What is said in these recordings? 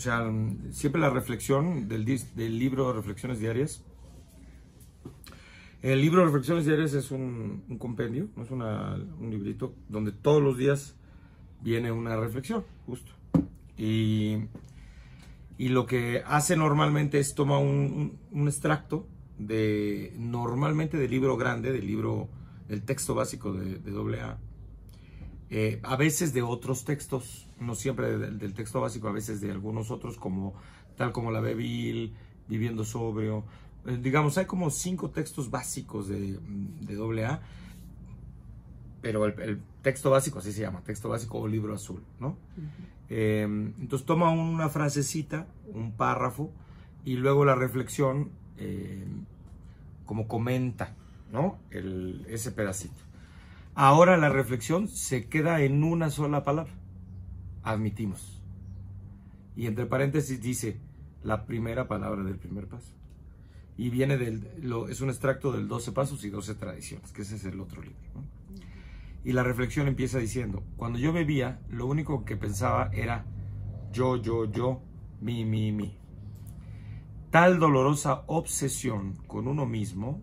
O sea, siempre la reflexión del libro Reflexiones Diarias. El libro Reflexiones Diarias es un compendio, no es un librito donde todos los días viene una reflexión, justo. Y lo que hace normalmente es toma un extracto normalmente del libro grande, del texto básico de AA. A veces de otros textos, no siempre del texto básico, a veces de algunos otros, tal como la Bill, Viviendo Sobrio. Digamos, hay como 5 textos básicos de AA, pero el texto básico, así se llama, texto básico o libro azul, ¿no? Entonces toma una frasecita, un párrafo, y luego la reflexión, como comenta, ¿no? Ese pedacito. Ahora la reflexión se queda en una sola palabra, admitimos. Y entre paréntesis dice la primera palabra del primer paso. Y viene es un extracto del 12 pasos y 12 tradiciones, que ese es el otro libro, ¿no? Y la reflexión empieza diciendo: cuando yo bebía, lo único que pensaba era yo, mi. Tal dolorosa obsesión con uno mismo,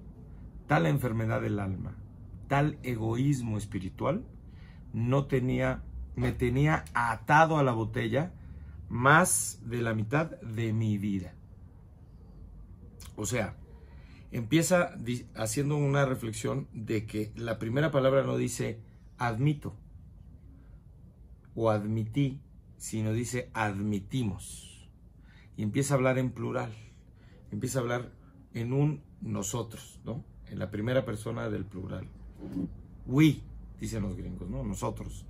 tal enfermedad del alma, tal egoísmo espiritual, me tenía atado a la botella más de la mitad de mi vida. O sea, empieza haciendo una reflexión de que la primera palabra no dice admito o admití, sino dice admitimos. Y empieza a hablar en plural, empieza a hablar en un nosotros, ¿no? En la primera persona del plural. We, dicen los gringos, ¿no? Nosotros.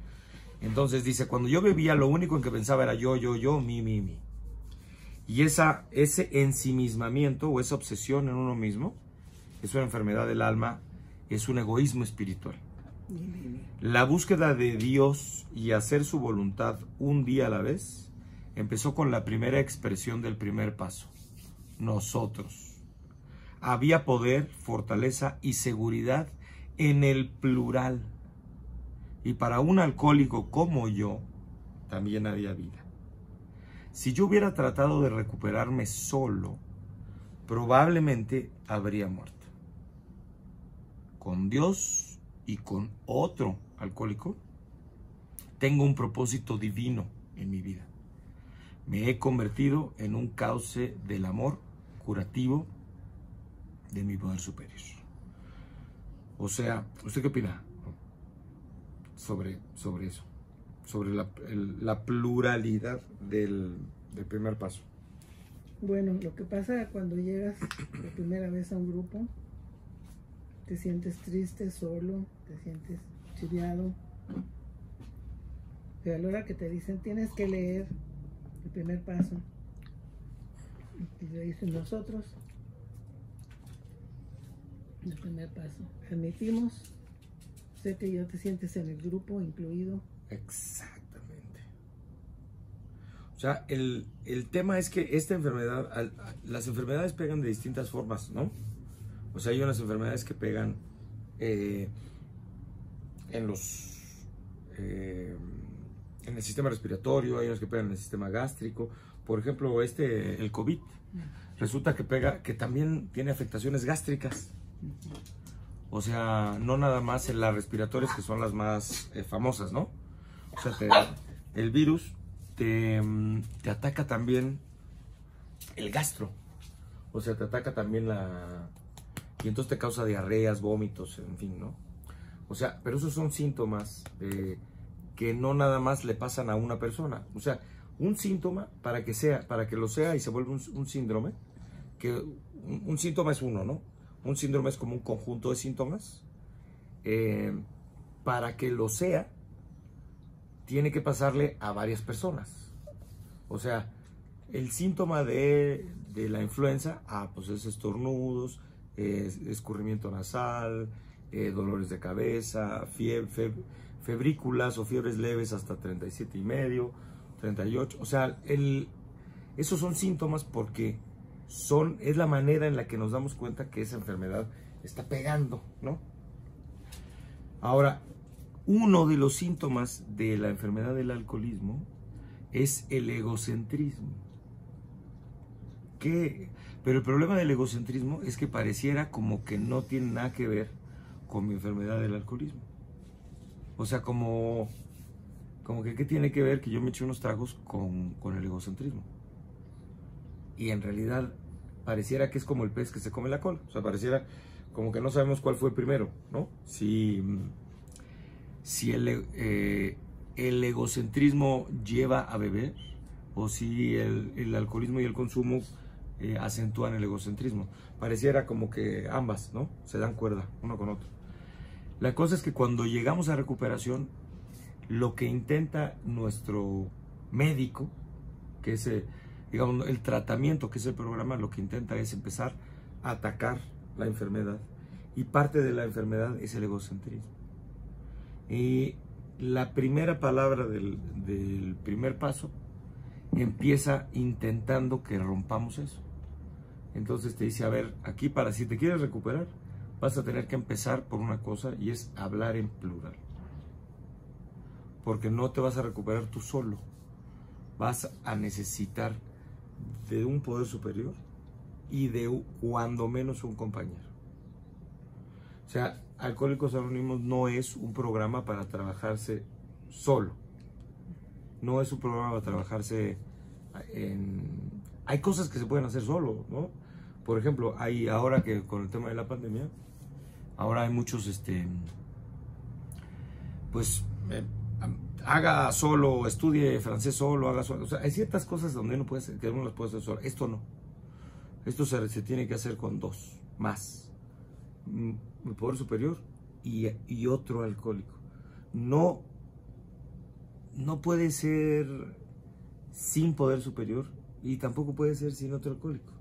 Entonces dice, cuando yo bebía, lo único en que pensaba era yo, mi. Y ese ensimismamiento o esa obsesión en uno mismo es una enfermedad del alma, es un egoísmo espiritual. La búsqueda de Dios y hacer su voluntad un día a la vez empezó con la primera expresión del primer paso, nosotros. Había poder, fortaleza y seguridad en el plural. Y para un alcohólico como yo, también había vida. Si yo hubiera tratado de recuperarme solo, probablemente habría muerto. Con Dios y con otro alcohólico, tengo un propósito divino en mi vida. Me he convertido en un cauce del amor curativo de mi poder superior. O sea, ¿usted qué opina sobre eso? Sobre la pluralidad del primer paso. Bueno, lo que pasa cuando llegas por primera vez a un grupo, te sientes triste, solo, te sientes chiviado. Pero a la hora que te dicen, tienes que leer el primer paso, y te dicen nosotros, el primer paso, admitimos, sé que ya te sientes en el grupo incluido. Exactamente. O sea, el tema es que esta enfermedad, las enfermedades pegan de distintas formas, ¿no? O sea, hay unas enfermedades que pegan en el sistema respiratorio, hay unas que pegan en el sistema gástrico. Por ejemplo, el COVID, resulta que también tiene afectaciones gástricas. O sea, no nada más en las respiratorias, que son las más famosas, ¿no? O sea, el virus te ataca también el gastro. O sea, te ataca también y entonces te causa diarreas, vómitos, en fin, ¿no? O sea, pero esos son síntomas que no nada más le pasan a una persona. O sea, un síntoma, para que lo sea y se vuelva un síndrome, que un síntoma es uno, ¿no? Un síndrome es como un conjunto de síntomas. Para que lo sea, tiene que pasarle a varias personas. O sea, el síntoma de la influenza, pues es estornudos, escurrimiento nasal, dolores de cabeza, febrículas o fiebres leves hasta 37,5, 38. O sea, esos son síntomas porque es la manera en la que nos damos cuenta que esa enfermedad está pegando, ¿no? Ahora, uno de los síntomas de la enfermedad del alcoholismo es el egocentrismo. qué? Pero el problema del egocentrismo es que pareciera como que no tiene nada que ver con mi enfermedad del alcoholismo. O sea, como que ¿qué tiene que ver que yo me eche unos tragos con el egocentrismo? Y en realidad pareciera que es como el pez que se come la cola. O sea, pareciera como que no sabemos cuál fue primero, ¿no? Si el egocentrismo lleva a beber, o si el alcoholismo y el consumo acentúan el egocentrismo. Pareciera como que ambas, ¿no? Se dan cuerda uno con otro. La cosa es que cuando llegamos a recuperación, lo que intenta nuestro médico, que es, digamos, el tratamiento, que es el programa, lo que intenta es empezar a atacar la enfermedad. Y parte de la enfermedad es el egocentrismo. Y la primera palabra del primer paso empieza intentando que rompamos eso. Entonces te dice, a ver, aquí si te quieres recuperar, vas a tener que empezar por una cosa, y es hablar en plural. Porque no te vas a recuperar tú solo. Vas a necesitar de un poder superior y de cuando menos un compañero. O sea, Alcohólicos Anónimos no es un programa para trabajarse solo. No es un programa para trabajarse en... Hay cosas que se pueden hacer solo, ¿no? Por ejemplo, ahora que con el tema de la pandemia, ahora hay muchos, haga solo, estudie francés solo, haga solo. O sea, hay ciertas cosas donde uno que uno las puede hacer solo. Esto no. Esto se tiene que hacer con dos, más. El poder superior y otro alcohólico. No puede ser sin poder superior y tampoco puede ser sin otro alcohólico.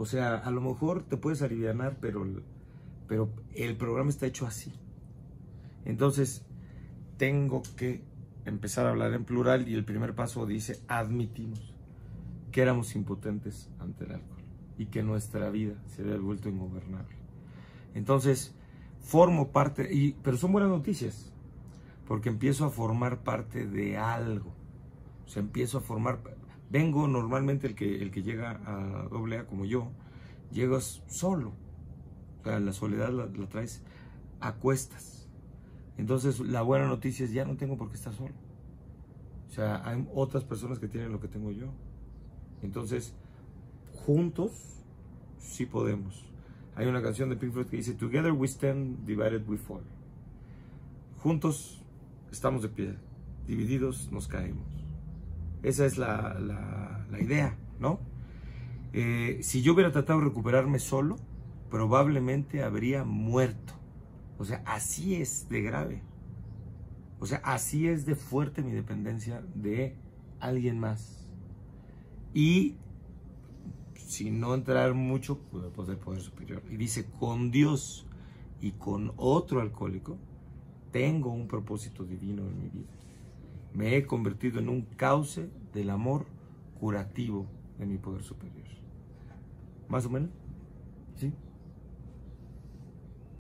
O sea, a lo mejor te puedes alivianar, pero el programa está hecho así. Entonces, tengo que empezar a hablar en plural, y el primer paso dice, admitimos que éramos impotentes ante el alcohol y que nuestra vida se había vuelto ingobernable. Entonces, formo parte, pero son buenas noticias, porque empiezo a formar parte de algo. O sea, empiezo a formar... Vengo normalmente el que llega a AA como yo, llegas solo. O sea, la soledad la traes a cuestas. Entonces, la buena noticia es ya no tengo por qué estar solo. O sea, hay otras personas que tienen lo que tengo yo. Entonces, juntos sí podemos. Hay una canción de Pink Floyd que dice, Together we stand, divided we fall. Juntos estamos de pie, divididos nos caemos. Esa es la idea, ¿no? Si yo hubiera tratado de recuperarme solo, probablemente habría muerto. O sea, así es de grave. O sea, así es de fuerte mi dependencia de alguien más. Y sin no entrar mucho, pues el poder superior. Y dice, con Dios y con otro alcohólico, tengo un propósito divino en mi vida. Me he convertido en un cauce del amor curativo de mi poder superior. ¿Más o menos? ¿Sí?